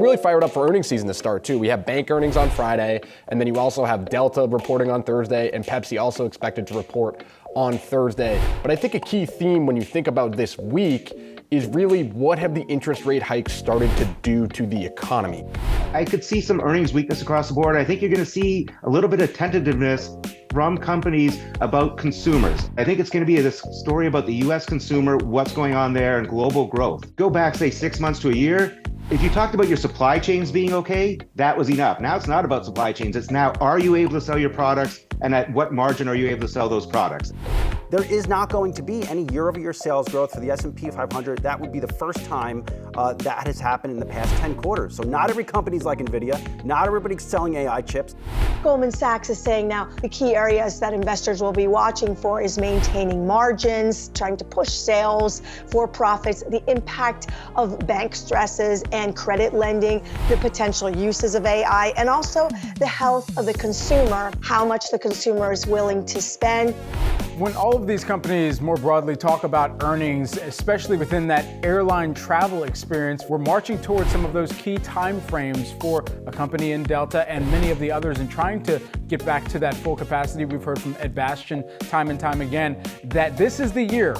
really fired up for earnings season to start too. We have bank earnings on Friday, and then you also have Delta reporting on Thursday, and Pepsi also expected to report on Thursday. But I think a key theme when you think about this week is really what have the interest rate hikes started to do to the economy? I could see some earnings weakness across the board. I think you're going to see a little bit of tentativeness from companies about consumers. I think it's going to be this story about the US consumer, what's going on there, and global growth. Go back, say, 6 months to a year. If you talked about your supply chains being okay, that was enough. Now it's not about supply chains. It's now, are you able to sell your products, and at what margin are you able to sell those products? There is not going to be any year-over-year sales growth for the S&P 500. That would be the first time that has happened in the past 10 quarters. So not every company's like Nvidia. Not everybody's selling AI chips. Goldman Sachs is saying now the key areas that investors will be watching for is maintaining margins, trying to push sales for profits, the impact of bank stresses and credit lending, the potential uses of AI, and also the health of the consumer, how much the consumer is willing to spend. When all of these companies more broadly talk about earnings, especially within that airline travel experience, we're marching towards some of those key time frames for a company in Delta and many of the others in trying to get back to that full capacity. We've heard from Ed Bastian time and time again that this is the year.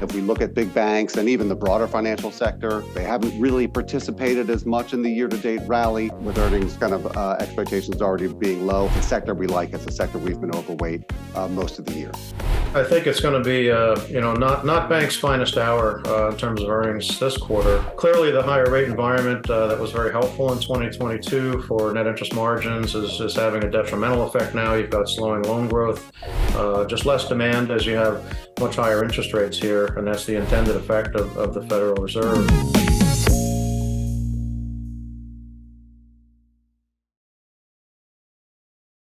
If we look at big banks and even the broader financial sector, they haven't really participated as much in the year-to-date rally, with earnings kind of expectations already being low. It's a sector we like. It's a sector we've been overweight most of the year. I think it's going to be, not bank's finest hour in terms of earnings this quarter. Clearly, the higher rate environment that was very helpful in 2022 for net interest margins is having a detrimental effect now. You've got slowing loan growth, just less demand as you have much higher interest rates here, and that's the intended effect of the Federal Reserve.